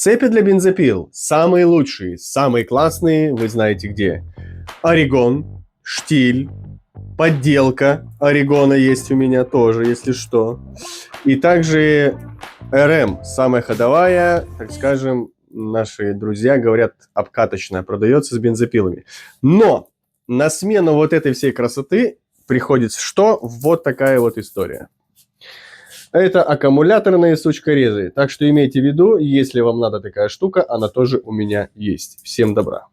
Цепи для бензопил самые лучшие, самые классные, вы знаете где. Орегон, Штиль, подделка Орегона есть у меня тоже, если что. И также РМ, самая ходовая, так скажем, наши друзья говорят, обкаточная, продается с бензопилами. Но на смену вот этой всей красоты приходит что? Вот такая вот история. Это аккумуляторные сучкорезы. Так что имейте в виду, если вам надо такая штука, она тоже у меня есть. Всем добра.